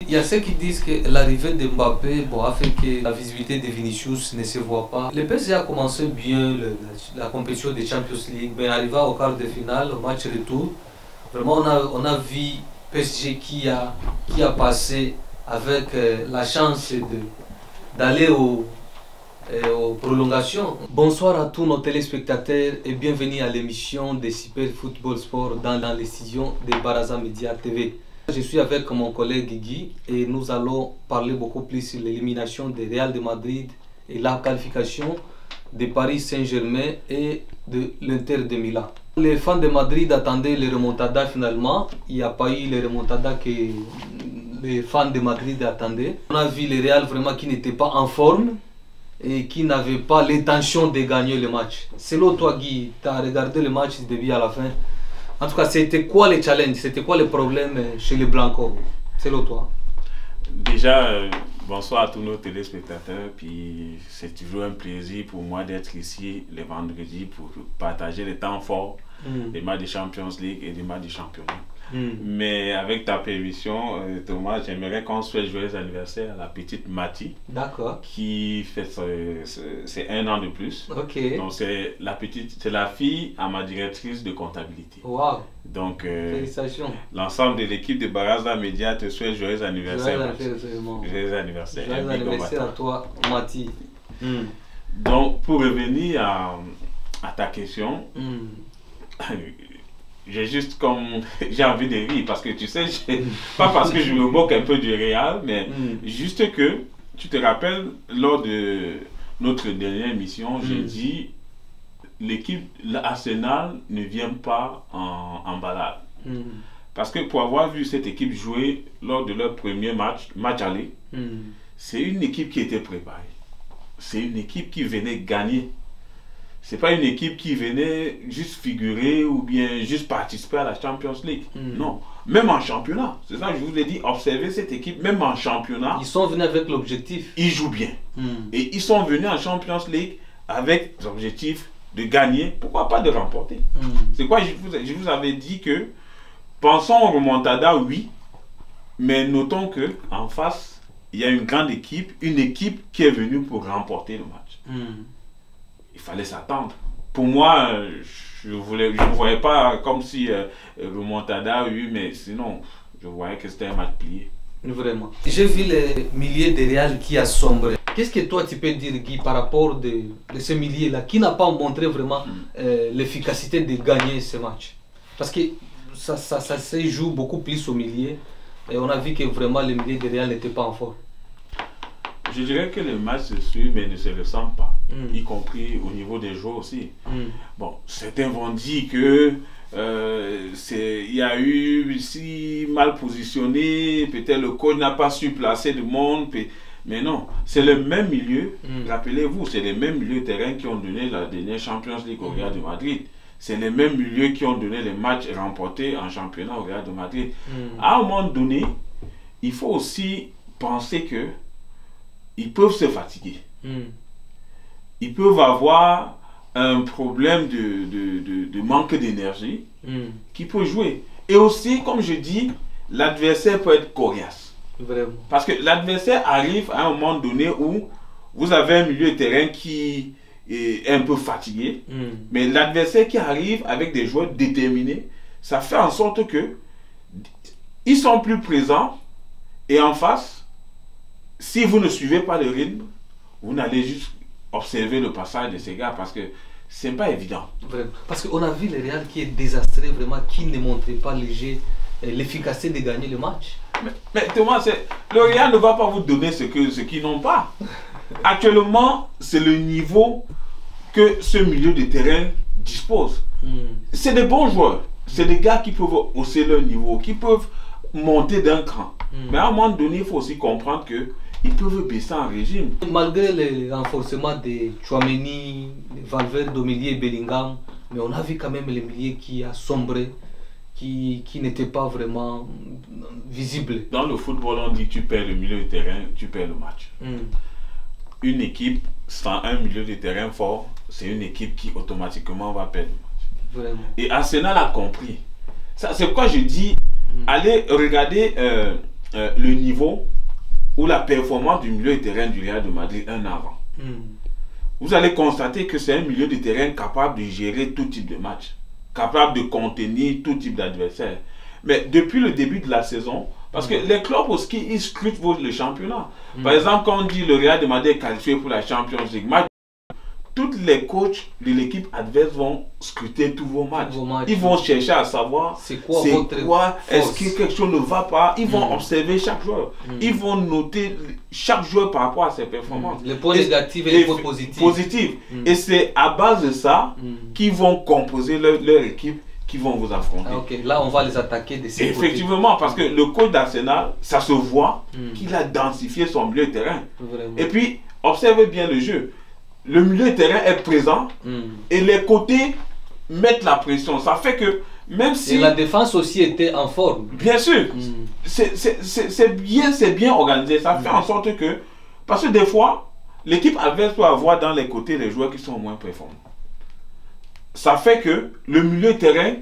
Il y a ceux qui disent que l'arrivée de Mbappé a fait que la visibilité de Vinicius ne se voit pas. Le PSG a commencé bien la compétition des Champions League, mais arrivé au quart de finale, au match retour, vraiment on a vu PSG qui a passé avec la chance d'aller aux prolongations. Bonsoir à tous nos téléspectateurs et bienvenue à l'émission de Super Football Sport dans les studios de Baraza Media TV. Je suis avec mon collègue Guy et nous allons parler beaucoup plus sur l'élimination de Real de Madrid et la qualification de Paris Saint-Germain et de l'Inter de Milan. Les fans de Madrid attendaient les remontadas finalement. Il n'y a pas eu les remontadas que les fans de Madrid attendaient. On a vu le Real vraiment qui n'était pas en forme et qui n'avait pas l'intention de gagner le match. Selon toi Guy, tu as regardé le match du début à la fin. En tout cas, c'était quoi les challenges? C'était quoi les problèmes chez les Blancos, selon toi? Déjà, bonsoir à tous nos téléspectateurs. Puis c'est toujours un plaisir pour moi d'être ici les vendredis pour partager les temps forts, les matchs de Champions League et les matchs de championnat. Mais avec ta permission, Thomas, j'aimerais qu'on souhaite joyeux anniversaire à la petite Mathie. D'accord. Qui fait c'est 1 an de plus. Ok. Donc c'est la fille à ma directrice de comptabilité. Wow. Donc félicitations. L'ensemble de l'équipe de Baraza Media te souhaite joyeux anniversaire. Joyeux anniversaire. Joyeux anniversaire à toi, Mathie. Donc pour revenir à ta question. J'ai envie de rire parce que tu sais, pas parce que je me moque un peu du Real, mais juste que tu te rappelles lors de notre dernière émission, j'ai dit l'équipe l'Arsenal ne vient pas en balade. Parce que pour avoir vu cette équipe jouer lors de leur premier match aller, c'est une équipe qui était préparée. C'est une équipe qui venait gagner. C'est pas une équipe qui venait juste figurer ou bien juste participer à la Champions League. Non, même en championnat. C'est ça que je vous ai dit, observez cette équipe, même en championnat. Ils sont venus avec l'objectif. Ils jouent bien. Et ils sont venus en Champions League avec l'objectif de gagner, pourquoi pas de remporter. C'est quoi, je vous avais dit que, pensons au remontada, oui, mais notons que en face, il y a une grande équipe, une équipe qui est venue pour remporter le match. Il fallait s'attendre. Pour moi, je ne voyais pas comme si remontada, oui, mais sinon, je voyais que c'était un match plié. Vraiment. J'ai vu les milliers de Real qui a sombré. Qu'est-ce que toi tu peux dire, Guy, par rapport de ce millier-là, qui n'a pas montré vraiment l'efficacité de gagner ce match? Parce que ça se joue beaucoup plus au milieu. Et on a vu que vraiment les milliers de Real n'étaient pas en forme. Je dirais que le match se suit mais ne se ressent pas, y compris au niveau des joueurs aussi. Bon, certains vont dire que il y a eu si mal positionné, peut-être le coach n'a pas su placer le monde, mais non, c'est le même milieu. Rappelez-vous, c'est les mêmes milieux de terrain qui ont donné la dernière Champions League au Real de Madrid. C'est les mêmes milieux qui ont donné les matchs remportés en championnat au Real de Madrid. À un moment donné, il faut aussi penser que ils peuvent se fatiguer. Ils peuvent avoir un problème de manque d'énergie qui peut jouer. Et aussi, comme je dis, l'adversaire peut être coriace. Vraiment. Parce que l'adversaire arrive à un moment donné où vous avez un milieu de terrain qui est un peu fatigué. Mais l'adversaire qui arrive avec des joueurs déterminés, ça fait en sorte que ils sont plus présents et en face, si vous ne suivez pas le rythme, vous n'allez juste observer le passage de ces gars parce que c'est pas évident. Vraiment. Parce qu'on a vu le Real qui est désastré, vraiment, qui ne montrait pas l'efficacité de gagner le match. Mais Thomas, le Real ne va pas vous donner ce qu'ils n'ont pas. Actuellement, c'est le niveau que ce milieu de terrain dispose. C'est des bons joueurs. C'est des gars qui peuvent hausser leur niveau, qui peuvent monter d'un cran. Mais à un moment donné, il faut aussi comprendre que ils peuvent baisser en régime. Malgré le renforcement de Tchouaméni, Valverde au milieu et Bellingham, mais on a vu quand même les milieux qui a sombré, qui n'étaient pas vraiment visibles. Dans le football, on dit que tu perds le milieu de terrain, tu perds le match. Une équipe sans un milieu de terrain fort, c'est une équipe qui automatiquement va perdre le match. Vraiment. Et Arsenal a compris. C'est pourquoi je dis, allez regarder le niveau ou la performance du milieu de terrain du Real de Madrid un an avant. Vous allez constater que c'est un milieu de terrain capable de gérer tout type de match, capable de contenir tout type d'adversaire. Mais depuis le début de la saison, parce que les clubs aussi, ils scrutent le championnat. Par exemple, quand on dit le Real de Madrid est qualifié pour la Champions League, tous les coachs de l'équipe adverse vont scruter tous vos matchs. Ils vont chercher à savoir c'est quoi, est-ce que quelque chose ne va pas. Ils vont observer chaque joueur. Ils vont noter chaque joueur par rapport à ses performances. Les points négatifs et les points positifs. Et c'est à base de ça qu'ils vont composer leur équipe, qui vont vous affronter. Ok, là on va les attaquer de ces côtés. Effectivement, parce que le coach d'Arsenal, ça se voit qu'il a densifié son milieu de terrain. Vraiment. Et puis, observez bien le jeu. Le milieu de terrain est présent et les côtés mettent la pression. Ça fait que même si... Et la défense aussi était en forme. Bien sûr. C'est bien organisé. Ça fait en sorte que... Parce que des fois, l'équipe adverse peut avoir dans les côtés les joueurs qui sont moins performants. Ça fait que le milieu de terrain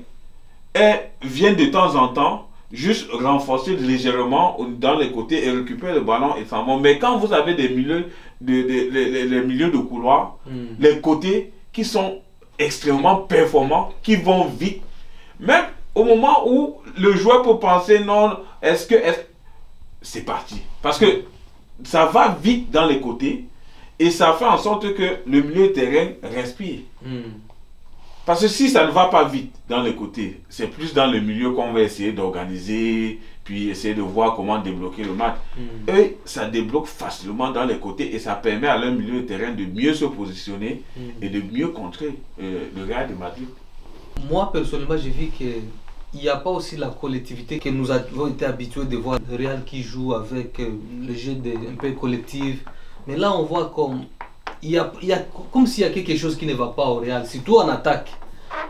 vient de temps en temps juste renforcer légèrement dans les côtés et récupérer le ballon et s'en va. Mais quand vous avez des milieux les milieux de couloir, les côtés qui sont extrêmement performants, qui vont vite, même au moment où le joueur peut penser non, c'est parti. Parce que ça va vite dans les côtés et ça fait en sorte que le milieu de terrain respire. Parce que si ça ne va pas vite dans les côtés, c'est plus dans le milieu qu'on va essayer d'organiser, puis essayer de voir comment débloquer le match. Eux, ça débloque facilement dans les côtés et ça permet à leur milieu de terrain de mieux se positionner et de mieux contrer le Real de Madrid. Moi, personnellement, j'ai vu qu'il n'y a pas aussi la collectivité que nous avons été habitués de voir. Le Real qui joue avec le jeu un peu collectif. Mais là, on voit comme... Il y a comme s'il y a quelque chose qui ne va pas au Real, surtout en attaque.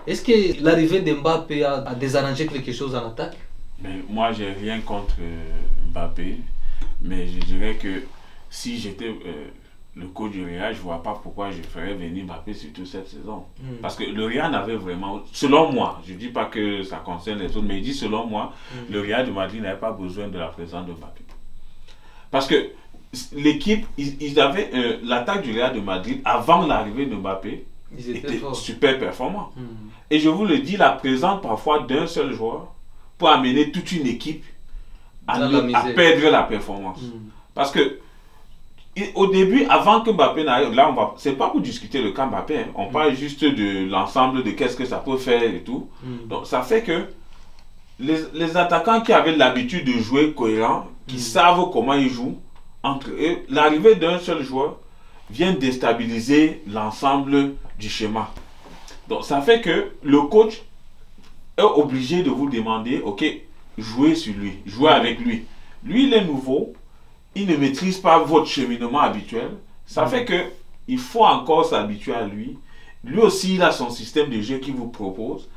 Est-ce que l'arrivée d'Mbappé a désarrangé quelque chose en attaque? Mais moi, j'ai rien contre Mbappé, mais je dirais que si j'étais le coach du Real, je ne vois pas pourquoi je ferais venir Mbappé surtout cette saison. Parce que le Real n'avait vraiment, selon moi, je ne dis pas que ça concerne les autres, mais je dis selon moi, le Real de Madrid n'avait pas besoin de la présence de Mbappé. Parce que l'équipe, ils avaient l'attaque du Real de Madrid avant l'arrivée de Mbappé était super performant. Et je vous le dis, la présence parfois d'un seul joueur peut amener toute une équipe à perdre la performance. Parce que au début, avant que Mbappé n'arrive, là, c'est pas pour discuter le cas Mbappé, hein, on parle juste de l'ensemble de qu'est-ce que ça peut faire et tout. Donc ça fait que les attaquants qui avaient l'habitude de jouer cohérent, qui savent comment ils jouent, entre eux, l'arrivée d'un seul joueur vient déstabiliser l'ensemble du schéma. Donc ça fait que le coach est obligé de vous demander, ok, jouez sur lui, jouez avec lui. Lui, il est nouveau, il ne maîtrise pas votre cheminement habituel. Ça fait que il faut encore s'habituer à lui. Lui aussi, il a son système de jeu qu'il vous propose.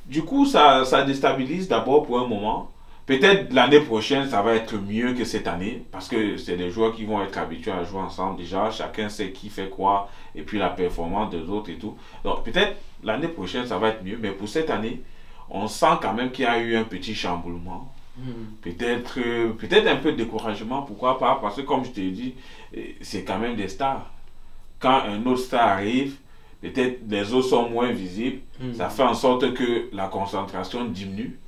Du coup, ça déstabilise d'abord pour un moment. Peut-être l'année prochaine, ça va être mieux que cette année, parce que c'est des joueurs qui vont être habitués à jouer ensemble déjà, chacun sait qui fait quoi, et puis la performance des autres et tout. Donc peut-être l'année prochaine, ça va être mieux, mais pour cette année, on sent quand même qu'il y a eu un petit chamboulement. Peut-être un peu de découragement, pourquoi pas, parce que comme je t'ai dit, c'est quand même des stars. Quand un autre star arrive, peut-être les autres sont moins visibles, ça fait en sorte que la concentration diminue.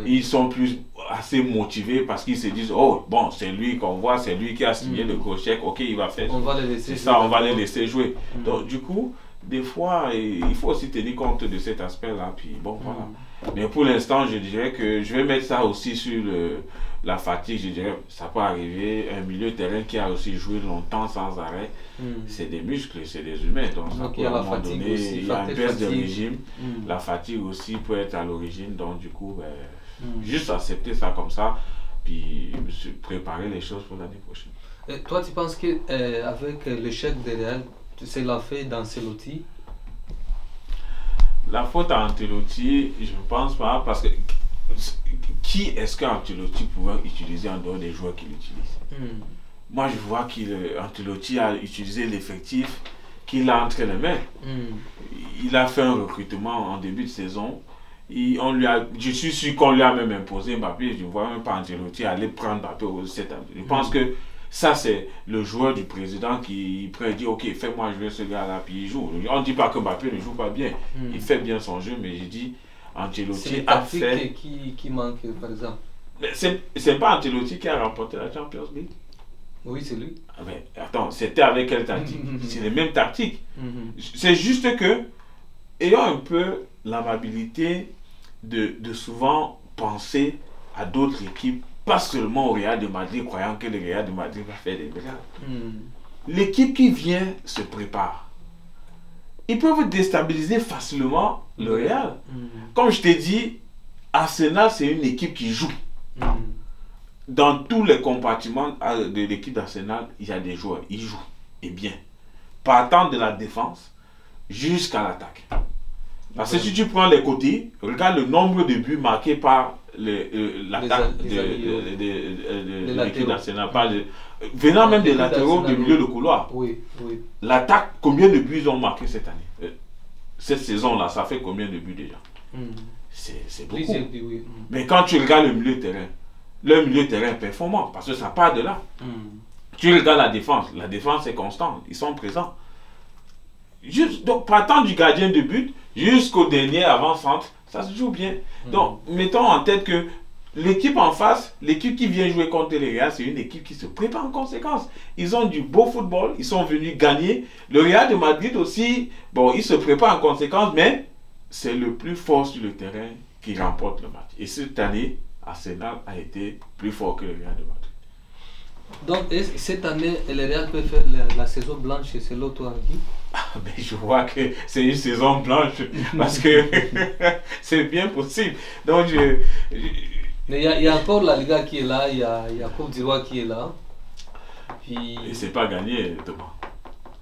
Ils sont plus assez motivés parce qu'ils se disent, oh bon, c'est lui qu'on voit, c'est lui qui a signé le gros chèque, ok, il va faire, on va les laisser ça, on va les laisser jouer. Donc du coup, des fois, il faut aussi tenir compte de cet aspect-là, puis bon, voilà. Mais pour l'instant, je dirais que je vais mettre ça aussi sur la fatigue. Je dirais, ça peut arriver, un milieu de terrain qui a aussi joué longtemps sans arrêt, c'est des muscles, c'est des humains, donc ça peut, à un moment donné, il y a une baisse de régime, la fatigue aussi peut être à l'origine, donc du coup, juste accepter ça comme ça, puis préparer les choses pour l'année prochaine. Et toi, tu penses qu'avec l'échec de Real, c'est la faute d'Ancelotti? La faute à Ancelotti, je ne pense pas, parce que qui est-ce qu'Ancelotti pouvait utiliser en dehors des joueurs qu'il utilise? Moi, je vois qu'Ancelotti a utilisé l'effectif qu'il a entre les mains. Il a fait un recrutement en début de saison je suis sûr qu'on lui a même imposé Mbappé. Je ne vois même pas Ancelotti aller prendre Mbappé cette année. Je pense que ça, c'est le joueur du président qui dit ok, fais-moi jouer ce gars-là, puis il joue. On ne dit pas que Mbappé ne joue pas bien. Il fait bien son jeu, mais je dis Ancelotti a fait. Qui manque, par exemple. C'est pas Ancelotti qui a remporté la Champions League. Oui, c'est lui. Ah ben, attends, c'était avec quelle tactique? C'est les mêmes tactiques. C'est juste que, ayant un peu l'amabilité de souvent penser à d'autres équipes, pas seulement au Real de Madrid, croyant que le Real de Madrid va faire des miracles. L'équipe qui vient se prépare. Ils peuvent déstabiliser facilement le Real. Comme je t'ai dit, Arsenal, c'est une équipe qui joue. Dans tous les compartiments de l'équipe d'Arsenal, il y a des joueurs, ils jouent, et bien. Partant de la défense jusqu'à l'attaque. Parce que si tu prends les côtés, regarde le nombre de buts marqués par l'attaque de l'équipe d'Arsenal. Venant même des latéraux du milieu de couloir. Oui. L'attaque, combien de buts ils ont marqué cette année? Cette saison-là, ça fait combien de buts déjà? C'est beaucoup. Mais quand tu regardes le milieu de terrain, le milieu de terrain est performant parce que ça part de là. Tu regardes la défense est constante, ils sont présents. Donc, partant du gardien de but jusqu'au dernier avant-centre, ça se joue bien. Donc, mettons en tête que l'équipe en face, l'équipe qui vient jouer contre le Real, c'est une équipe qui se prépare en conséquence. Ils ont du beau football, ils sont venus gagner. Le Real de Madrid aussi, bon, il se prépare en conséquence, mais c'est le plus fort sur le terrain qui remporte le match. Et cette année, Arsenal a été plus fort que le Real de Madrid. Donc, cette année, le Real peut faire la saison blanche, c'est l'autre Guy? Mais je vois que c'est une saison blanche parce que c'est bien possible. Donc, mais il y a encore la Liga qui est là, il y a Coupe du Roi qui est là. Puis... Et c'est pas gagné, Thomas.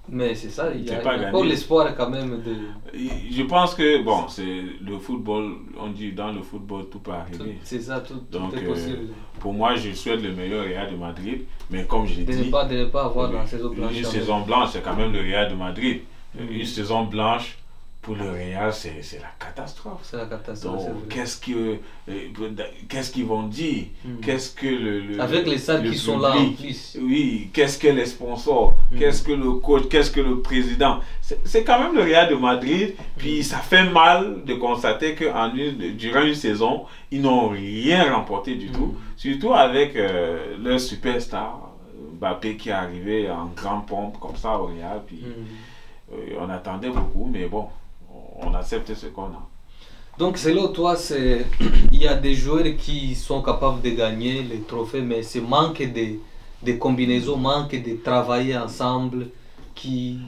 Mais c'est ça, il y a encore l'espoir quand même de... Je pense que, bon, c'est le football, on dit dans le football tout peut arriver. C'est ça, tout est possible. Pour moi, je souhaite le meilleur Real de Madrid, mais comme je l'ai dit... De ne pas avoir la saison blanche. Une saison blanche, c'est quand même le Real de Madrid. Une saison blanche, pour le Real, c'est la catastrophe. C'est la catastrophe. Donc, qu'est-ce qu'ils vont dire? Qu'est-ce que avec les salles qui sont là en plus. Oui, qu'est-ce que les sponsors? Qu'est-ce que le coach? Qu'est-ce que le président? C'est quand même le Real de Madrid. Puis ça fait mal de constater que durant une saison, ils n'ont rien remporté du tout. Surtout avec leur superstar, Mbappé, qui est arrivé en grande pompe comme ça au Real. Puis on attendait beaucoup, mais bon. On accepte ce qu'on a. Donc selon toi, il y a des joueurs qui sont capables de gagner les trophées, mais c'est manque de combinaisons, manque de travailler ensemble qui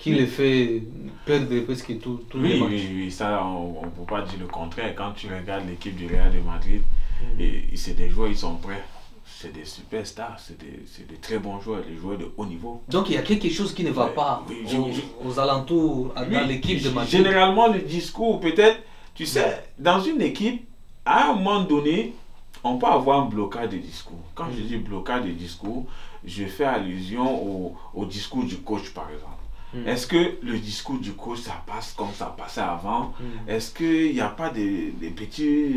les fait perdre presque tous les matchs. Oui, ça on ne peut pas dire le contraire. Quand tu regardes l'équipe du Real de Madrid, c'est des joueurs, ils sont prêts. C'est des superstars, c'est des très bons joueurs, des joueurs de haut niveau. Donc il y a quelque chose qui ne va pas aux alentours, dans l'équipe de Madrid. Généralement, le discours, peut-être, tu sais, dans une équipe, à un moment donné, on peut avoir un blocage de discours. Quand je dis blocage de discours, je fais allusion au discours du coach, par exemple. Est-ce que le discours du coach, ça passe comme ça passait avant? Est-ce qu'il n'y a pas des petits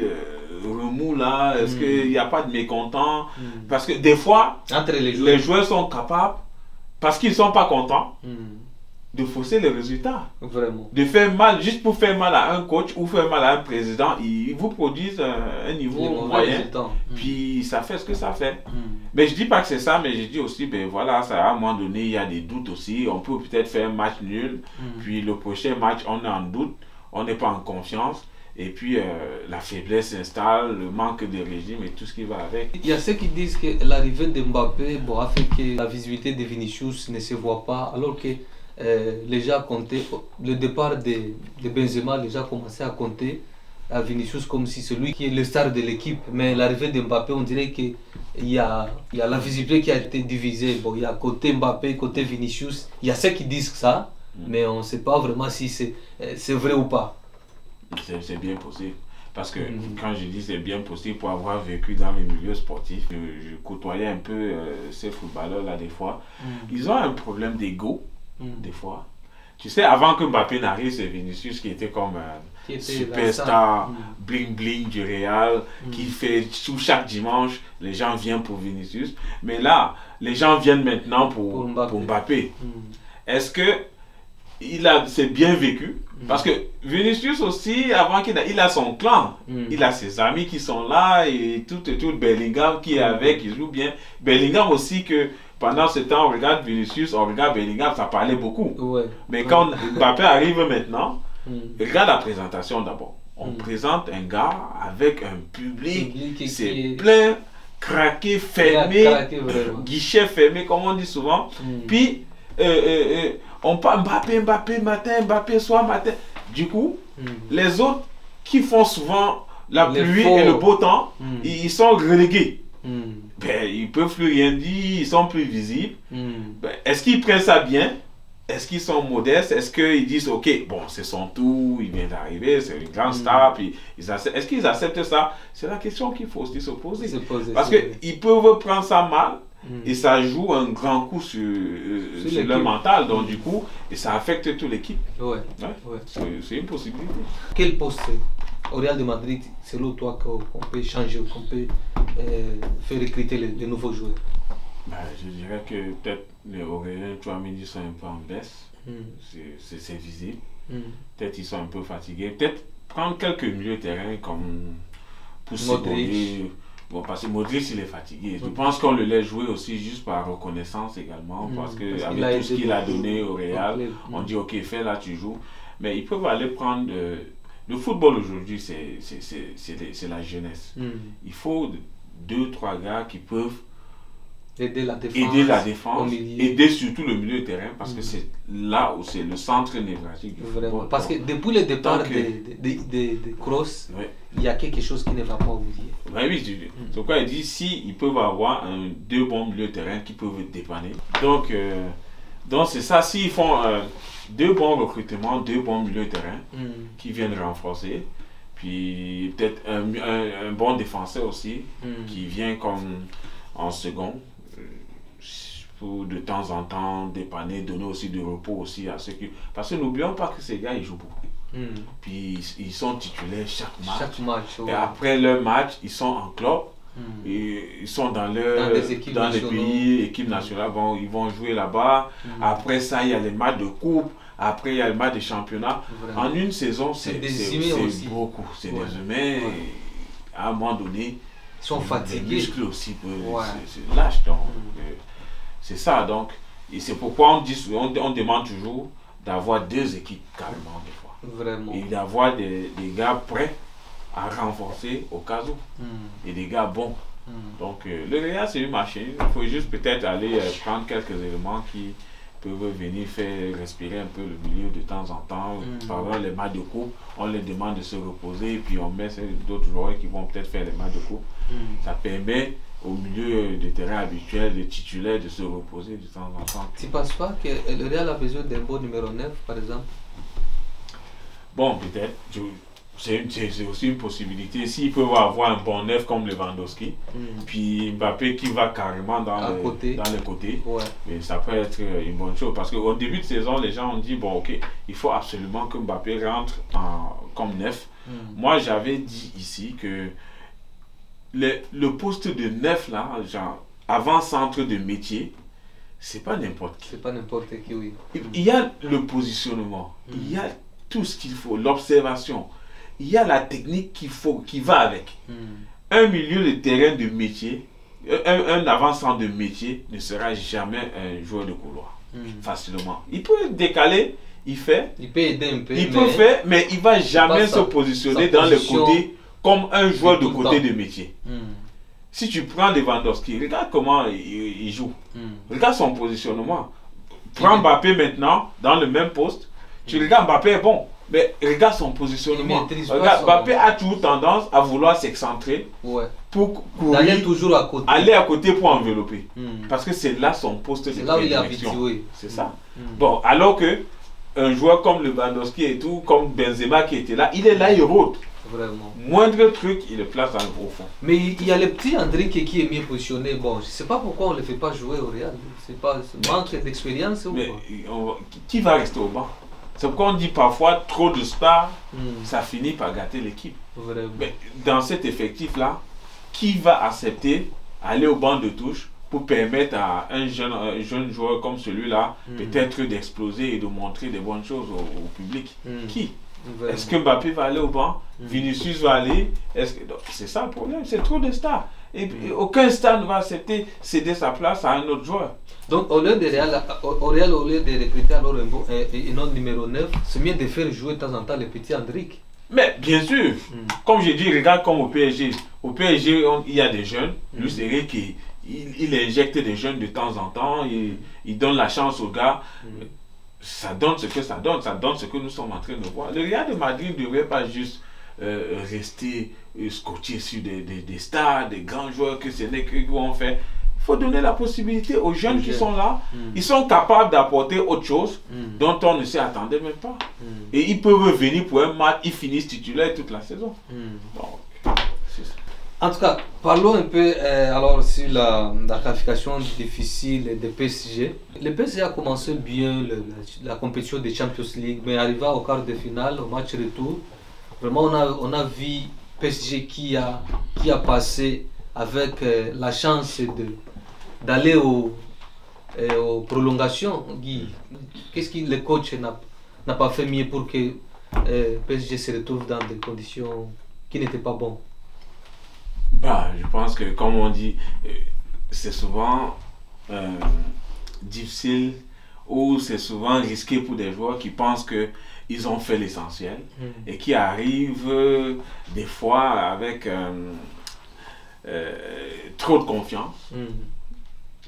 remous là? Est-ce qu'il n'y a pas de mécontents? Parce que des fois, entre les joueurs sont capables, parce qu'ils ne sont pas contents, de fausser les résultats. Vraiment. De faire mal, juste pour faire mal à un coach ou faire mal à un président, ils vous produisent un niveau moyen. Puis ça fait ce que ça fait. Mais je dis pas que c'est ça, mais je dis aussi, ben voilà, ça, à un moment donné, il y a des doutes aussi. On peut peut-être faire un match nul, puis le prochain match, on est en doute, on n'est pas en confiance. Et puis la faiblesse s'installe, le manque de régime et tout ce qui va avec. Il y a ceux qui disent que l'arrivée de Mbappé a fait que la visibilité de Vinicius ne se voit pas, alors que les gens comptaient, le départ de Benzema, les gens commençaient à compter à Vinicius comme si c'est lui qui est le star de l'équipe. Mais l'arrivée de Mbappé, on dirait qu'il y a la visibilité qui a été divisée. Bon, il y a côté Mbappé, côté Vinicius. Il y a ceux qui disent ça, mais on ne sait pas vraiment si c'est vrai ou pas. C'est bien possible. Parce que quand je dis c'est bien possible, pour avoir vécu dans le milieu sportif, je côtoyais un peu ces footballeurs-là des fois. Ils ont un problème d'ego, des fois. Tu sais, avant que Mbappé n'arrive, c'est Vinicius qui était comme un superstar, bling bling du Real, qui fait tout chaque dimanche, les gens viennent pour Vinicius. Mais là, les gens viennent maintenant pour Mbappé. Est-ce que c'est bien vécu? Parce que Vinicius aussi, avant il a son clan, il a ses amis qui sont là et tout Bellingham qui est avec, il joue bien. Bellingham aussi que pendant ce temps, on regarde Vinicius, on regarde Bellingham, ça parlait beaucoup. Mais quand Mbappé arrive maintenant, regarde la présentation d'abord. On présente un gars avec un public, c'est plein, craqué, fermé, guichet fermé, comme on dit souvent. Puis, on parle Mbappé matin, Mbappé soir matin. Du coup, les autres qui font souvent la pluie et le beau temps, ils sont relégués. Ben, ils ne peuvent plus rien dire, ils sont plus visibles. Ben, est-ce qu'ils prennent ça bien? Est-ce qu'ils sont modestes? Est-ce qu'ils disent, ok, bon, c'est son tour, il vient d'arriver, c'est une grande star, puis est-ce qu'ils acceptent ça? C'est la question qu'il faut aussi se poser. Parce qu'ils peuvent prendre ça mal, et ça joue un grand coup sur le mental, donc du coup, et ça affecte toute l'équipe. C'est une possibilité. Quel poste au Real de Madrid, selon toi, qu'on peut changer, qu'on peut faire recruter les nouveaux joueurs? Ben, je dirais que peut-être les Aurélien Tchouaméni sont un peu en baisse, c'est visible. Peut-être ils sont un peu fatigués. Peut-être prendre quelques milieux de terrain comme Modric. Bon, parce que Modric, il est fatigué. Je pense qu'on le laisse jouer aussi juste par reconnaissance également, parce que avec tout ce qu'il a donné au Real, on dit ok, fais là, tu joues. Mais ils peuvent aller prendre... le football aujourd'hui, c'est la jeunesse. Il faut 2-3 gars qui peuvent aider la défense, aider surtout le milieu de terrain, parce que c'est là où c'est le centre névralgique. Vraiment. Parce que depuis le départ des Kroos, il y a quelque chose qui ne va pas oublier. Oui, c'est pourquoi il dit s'ils peuvent avoir deux bons milieux de terrain qui peuvent dépanner. Donc c'est ça, s'ils font deux bons recrutements, deux bons milieux de terrain qui viennent renforcer, puis peut-être un bon défenseur aussi qui vient comme en second, pour de temps en temps dépanner, donner aussi du repos aussi à ceux qui... Parce que n'oublions pas que ces gars, ils jouent beaucoup. Puis ils sont titulaires chaque match. Et après leur match, ils sont en club. Et ils sont dans les pays, équipes nationales, ils vont jouer là-bas. Après ça, il y a les matchs de coupe. Après, il y a le match de championnat. En une saison, c'est beaucoup. C'est des humains. À un moment donné, ils sont fatigués. Les muscles aussi, c'est lâche. Donc, c'est ça. Donc, et c'est pourquoi on demande toujours d'avoir deux équipes carrément des fois. Vraiment. Et d'avoir des gars prêts à renforcer au cas où. Et des gars bons. Donc, le Real, c'est une machine. Il faut juste peut-être aller prendre quelques éléments qui peuvent venir faire respirer un peu le milieu de temps en temps. Pendant les matchs de coupe, on les demande de se reposer et puis on met d'autres joueurs qui vont peut-être faire les matchs de coupe. Ça permet au milieu de terrain habituel, des titulaires, de se reposer de temps en temps. Tu ne penses pas que le Real a besoin d'un bon numéro 9, par exemple? Bon, peut-être. C'est aussi une possibilité. S'ils peuvent avoir un bon 9 comme Lewandowski, puis Mbappé qui va carrément dans les côtés, mais ça peut être une bonne chose. Parce qu'au début de saison, les gens ont dit, bon ok, il faut absolument que Mbappé rentre comme 9. Moi, j'avais dit ici que le poste de 9 là, genre avant-centre de métier, c'est pas n'importe qui. C'est pas n'importe qui, oui. Il y a le positionnement, il y a tout ce qu'il faut, l'observation. Il y a la technique qui va avec. Un milieu de terrain de métier, un avant-centre de métier ne sera jamais un joueur de couloir. Facilement. Il peut décaler, il peut aider un peu. Il peut faire, mais il ne va jamais se positionner dans le côté comme un joueur de côté de métier. Si tu prends Lewandowski, regarde comment il joue. Regarde son positionnement. Prends Mbappé maintenant dans le même poste. Tu regardes Mbappé est bon. Mais regarde son positionnement. Regarde, Mbappé a toujours tendance à vouloir s'excentrer pour aller toujours à côté. Aller à côté pour envelopper. Parce que c'est là son poste de prédilection. C'est là où il est habitué. C'est ça. Bon, alors que un joueur comme Lewandowski et tout, comme Benzema qui était là, il est là, il rôde. Vraiment. Moindre truc, il le place au fond. Mais il y a le petit André qui est mieux positionné. Bon, je ne sais pas pourquoi on ne le fait pas jouer au Real. C'est pas manque d'expérience ou quoi? Qui va rester au banc? C'est pourquoi on dit parfois trop de stars, ça finit par gâter l'équipe. Mais dans cet effectif-là, qui va accepter aller au banc de touche pour permettre à un jeune joueur comme celui-là peut-être d'exploser et de montrer des bonnes choses au public? Qui? Est-ce que Mbappé va aller au banc? Vinicius va aller? C'est ça le problème, c'est trop de stars. Et aucun star ne va accepter céder sa place à un autre joueur. Donc au lieu de recruter alors un autre numéro 9, c'est mieux de faire jouer de temps en temps le petit Endrick. Mais bien sûr, comme je dis, regarde comme au PSG. Au PSG, il y a des jeunes. Lui, c'est vrai qu'il injecte des jeunes de temps en temps. Il donne la chance aux gars. Ça donne ce que ça donne. Ça donne ce que nous sommes en train de voir. Le Real de Madrid ne devrait pas juste rester scotché sur des stars, des grands joueurs que ce n'est qu'ils vont faire. Il faut donner la possibilité aux jeunes qui sont là. Ils sont capables d'apporter autre chose dont on ne s'y attendait même pas. Et ils peuvent venir pour un match, ils finissent titulaires toute la saison. Donc, c'est ça. En tout cas, parlons un peu alors sur la qualification difficile des PSG. Le PSG a commencé bien la compétition des Champions League, mais arriva au quart de finale, au match retour, vraiment on a vu PSG qui a passé avec la chance d'aller aux prolongations. Guy, qu'est-ce que le coach n'a pas fait mieux pour que PSG se retrouve dans des conditions qui n'étaient pas bonnes? Je pense que, comme on dit, c'est souvent difficile ou c'est souvent risqué pour des joueurs qui pensent qu'ils ont fait l'essentiel et qui arrivent des fois avec trop de confiance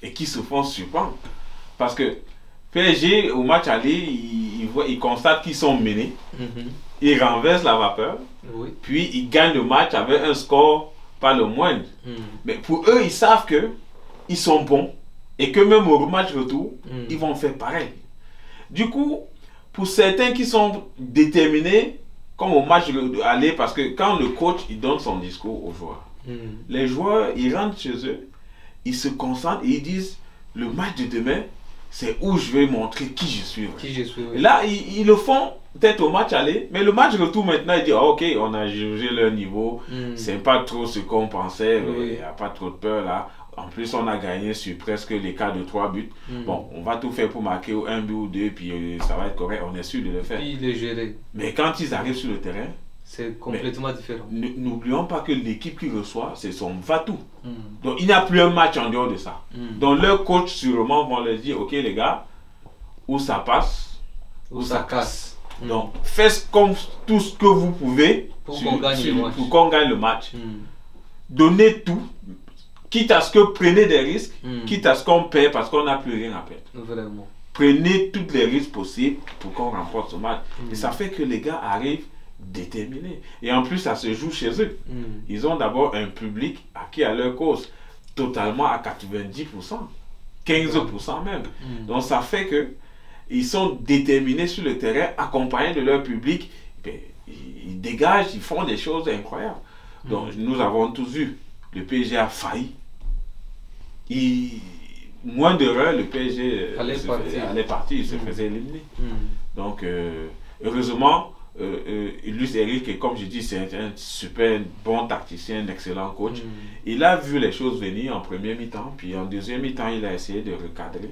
et qui se font surprendre. Parce que PSG, au match aller, ils constatent qu'ils sont menés, ils renversent la vapeur, puis ils gagnent le match avec un score pas le moindre. Mais pour eux, ils savent qu'ils sont bons et que même au match retour, ils vont faire pareil. Du coup, pour certains qui sont déterminés, comme au match aller, parce que quand le coach il donne son discours aux joueurs, les joueurs, ils rentrent chez eux, ils se concentrent et ils disent, le match de demain, c'est où je vais montrer qui je suis. Et là, ils le font peut-être au match aller, mais le match retour maintenant, ils disent, ok, on a jugé leur niveau, c'est pas trop ce qu'on pensait, il n'y a pas trop de peur là. En plus, on a gagné sur presque les cas de 3 buts. Bon, on va tout faire pour marquer un but ou deux, puis ça va être correct, on est sûr de le faire. Puis les gérer. Mais quand ils arrivent sur le terrain, c'est complètement différent. N'oublions pas que l'équipe qui reçoit, c'est son va-tout. Donc, il n'y a plus un match en dehors de ça. Donc, leur coach, sûrement, vont leur dire, ok les gars, où ça passe, où ça casse. Donc, faites comme tout ce que vous pouvez pour qu'on gagne le match. Donnez tout, quitte à ce que prenez des risques, quitte à ce qu'on perd parce qu'on n'a plus rien à perdre. Vraiment. Prenez tous les risques possibles pour qu'on remporte ce match. Et ça fait que les gars arrivent déterminés. Et en plus, ça se joue chez eux. Ils ont d'abord un public acquis à leur cause, totalement à 90%, 15% même. Donc ça fait que ils sont déterminés sur le terrain, accompagnés de leur public. Ils dégagent, ils font des choses incroyables. Donc nous avons tous vu, le PSG a failli. Moins d'erreurs, le PSG allait partir, il se faisait éliminer. Donc heureusement, Luis Enrique, comme je dis, c'est un super bon tacticien, un excellent coach. Il a vu les choses venir en première mi-temps, puis en deuxième mi-temps, il a essayé de recadrer,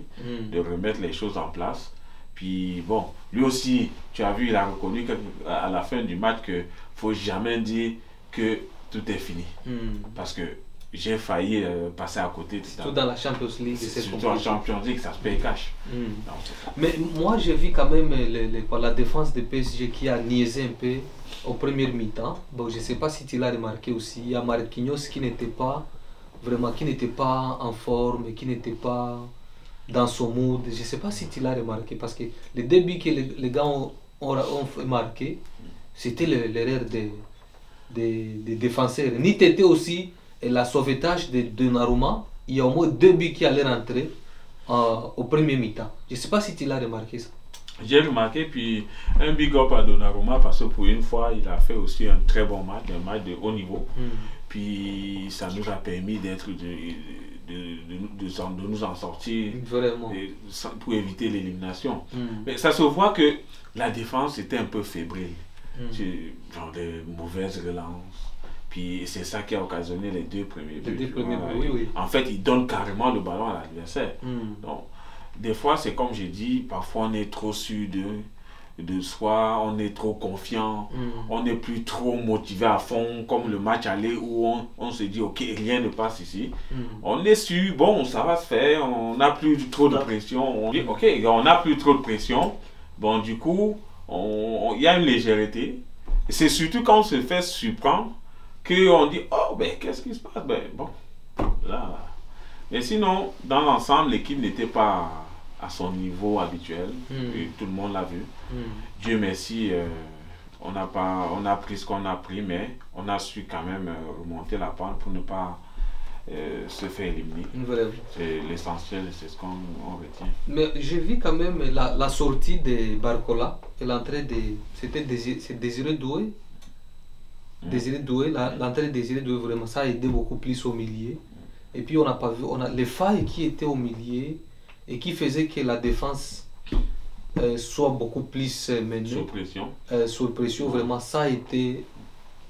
de remettre les choses en place. Puis bon, lui aussi, tu as vu, il a reconnu à la fin du match qu'il ne faut jamais dire que tout est fini. Parce que j'ai failli passer à côté. Surtout dans la Champions League. Surtout en Champions League, ça se paye cash. Mais moi, j'ai vu quand même la défense de PSG qui a niaisé un peu au premier mi-temps. Bon, je ne sais pas si tu l'as remarqué aussi. Il y a Marquinhos qui n'était pas en forme, qui n'était pas dans son mood. Je ne sais pas si tu l'as remarqué parce que le début que les gars ont marqué, c'était l'erreur des défenseurs. Ni t'étais aussi. Et la sauvetage de Donnarumma, il y a au moins 2 buts qui allaient rentrer au premier mi-temps. Je ne sais pas si tu l'as remarqué ça. J'ai remarqué, puis un big up à Donnarumma parce que pour une fois, il a fait aussi un très bon match, un match de haut niveau. Puis ça nous a permis d'être de nous en sortir. Vraiment. Pour éviter l'élimination. Mais ça se voit que la défense était un peu fébrile. Genre des mauvaises relances. Puis c'est ça qui a occasionné les 2 premiers buts. Oui. En fait, ils donnent carrément le ballon à l'adversaire. Donc, des fois, c'est comme j'ai dit, parfois on est trop sûr de soi, on est trop confiant, on n'est plus trop motivé à fond, comme le match aller où on se dit, ok, rien ne passe ici. On est sûr, bon, ça va se faire, on n'a plus trop de pression. On dit, ok, on n'a plus trop de pression. Bon, du coup, il y a une légèreté. C'est surtout quand on se fait surprendre qu'on dit, oh, ben, qu'est-ce qui se passe? Ben, bon, là. Mais sinon, dans l'ensemble, l'équipe n'était pas à son niveau habituel. Et tout le monde l'a vu. Dieu merci, on a pris ce qu'on a pris, mais on a su quand même remonter la pente pour ne pas se faire éliminer. C'est l'essentiel, c'est ce qu'on retient. Mais j'ai vu quand même la sortie de Barcola et l'entrée de... C'était Désiré Doué. Désiré Doué, l'entrée de Désiré Doué, vraiment, ça a aidé beaucoup plus au milieu. Et puis on n'a pas vu, les failles qui étaient au milieu et qui faisaient que la défense soit beaucoup plus menée. Sous pression. Sous pression, vraiment, ça a été...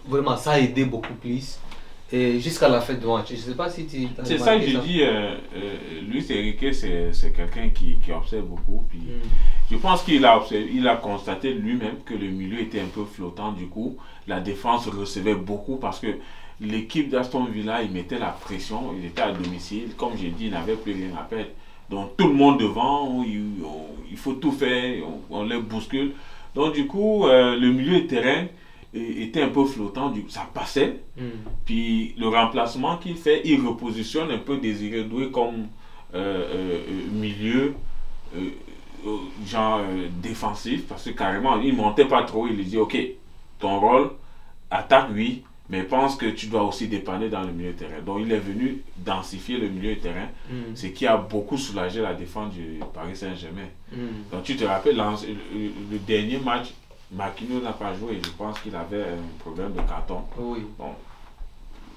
Vraiment, ça a aidé beaucoup plus. Et jusqu'à la fin du match. Je ne sais pas si tu... C'est ça que je dis, Luis Enrique, c'est quelqu'un qui observe beaucoup. Puis je pense qu'il a constaté lui-même que le milieu était un peu flottant. Du coup, la défense recevait beaucoup parce que l'équipe d'Aston Villa, il mettait la pression, il était à domicile. Comme j'ai dit, il n'avait plus rien à perdre. Donc tout le monde devant, il faut tout faire, on les bouscule. Donc du coup, le milieu de terrain était un peu flottant, ça passait. Puis le remplacement qu'il fait, il repositionne un peu Désiré Doué comme milieu genre défensif, parce que carrément il montait pas trop, il lui dit ok, ton rôle, attaque oui, mais pense que tu dois aussi dépanner dans le milieu de terrain. Donc il est venu densifier le milieu de terrain, ce qui a beaucoup soulagé la défense du Paris Saint-Germain. Donc tu te rappelles, le dernier match, Marquinhos n'a pas joué, je pense qu'il avait un problème de carton. Oui. Bon,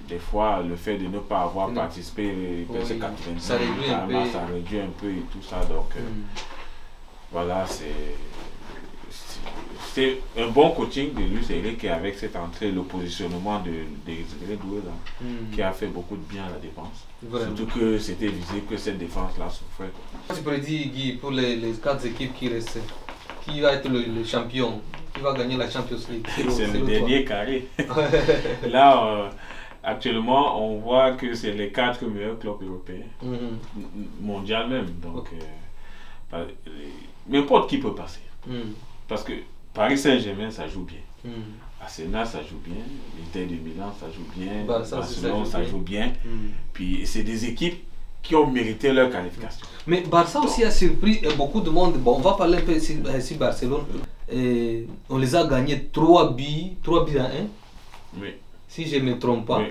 des fois, le fait de ne pas avoir participé, c'est 90 ça réduit un peu et tout ça. Donc, voilà, c'est un bon coaching de Luis Enrique avec cette entrée, le positionnement de Désiré Doué qui a fait beaucoup de bien à la défense. Vraiment. Surtout que c'était visible que cette défense-là souffrait. Tu prédis, Guy, pour les 4 équipes qui restent, qui va être le champion, qui va gagner la Champions League? C'est le dernier carré. Là, actuellement, on voit que c'est les 4 meilleurs clubs européens, mondial même. Donc, n'importe qui peut passer. Parce que Paris Saint-Germain, ça joue bien. Arsenal, ça joue bien. L'Inter de Milan, ça joue bien. Barcelone, ça joue bien. Puis, c'est des équipes qui ont mérité leur qualification. Mais Barça aussi a surpris beaucoup de monde. Bon, on va parler un peu sur Barcelone. Et on les a gagnés 3 buts à 1. Oui. Si je ne me trompe pas. Oui.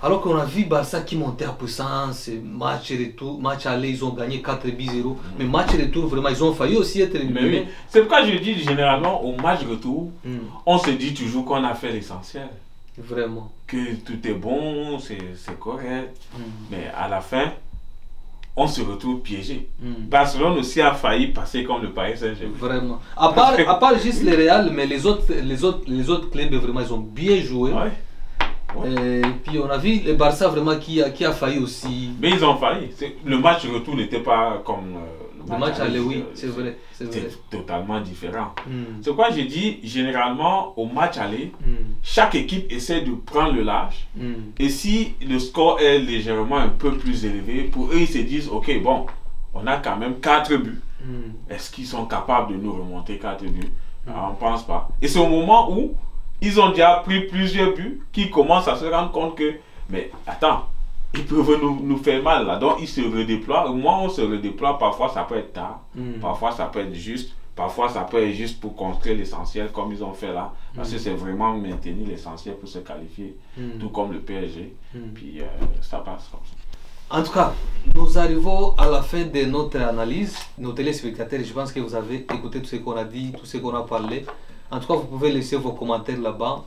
Alors qu'on a vu Barça qui montait à puissance, match retour, match aller, ils ont gagné 4 buts 0. Mais match retour, vraiment, ils ont failli aussi être éliminés. Oui. C'est pourquoi je dis généralement au match retour, on se dit toujours qu'on a fait l'essentiel. Vraiment. Que tout est bon, c'est correct. Mais à la fin, on se retrouve piégé. Barcelone aussi a failli passer comme le Paris Saint-Germain. Vraiment. À part juste le Real, mais les autres clubs, vraiment, ils ont bien joué. Ouais. Et puis on a vu le Barça vraiment qui a failli aussi. Mais ils ont failli. Le match retour n'était pas comme le match aller, oui, c'est vrai. C'était totalement différent. C'est pourquoi j'ai dit, généralement, au match aller, chaque équipe essaie de prendre le large. Et si le score est légèrement un peu plus élevé, pour eux, ils se disent, ok, bon, on a quand même 4 buts. Est-ce qu'ils sont capables de nous remonter 4 buts? On ne pense pas. Et c'est au moment où ils ont déjà pris plusieurs buts qu'ils commencent à se rendre compte que, mais attends, ils peuvent nous faire mal là. Donc ils se redéploient. Au moment où on se redéploie, parfois ça peut être tard, parfois ça peut être juste, parfois ça peut être juste pour construire l'essentiel comme ils ont fait là. Parce que c'est vraiment maintenir l'essentiel pour se qualifier, tout comme le PSG. Puis ça passe comme ça. En tout cas, nous arrivons à la fin de notre analyse. Nos téléspectateurs, je pense que vous avez écouté tout ce qu'on a dit, tout ce qu'on a parlé. En tout cas, vous pouvez laisser vos commentaires là-bas.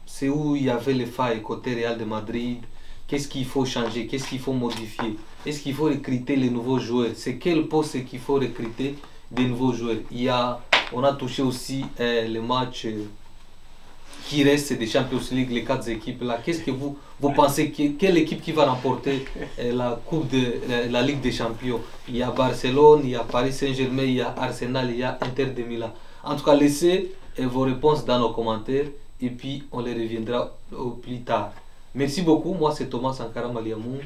C'est où il y avait les failles côté Real de Madrid, qu'est-ce qu'il faut changer, qu'est-ce qu'il faut modifier, est-ce qu'il faut recruter les nouveaux joueurs, c'est quel poste qu'il faut recruter des nouveaux joueurs. On a touché aussi les matchs qui restent des Champions League, les 4 équipes là. Qu'est-ce que vous pensez, quelle équipe qui va remporter la Coupe la Ligue des Champions? Il y a Barcelone, il y a Paris Saint-Germain, il y a Arsenal, il y a Inter de Milan. En tout cas, laissez vos réponses dans nos commentaires et puis on les reviendra au plus tard. Merci beaucoup, moi c'est Thomas Sankara Maliamou.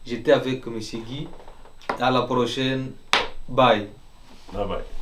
J'étais avec M. Guy. À la prochaine. Bye. Bye bye.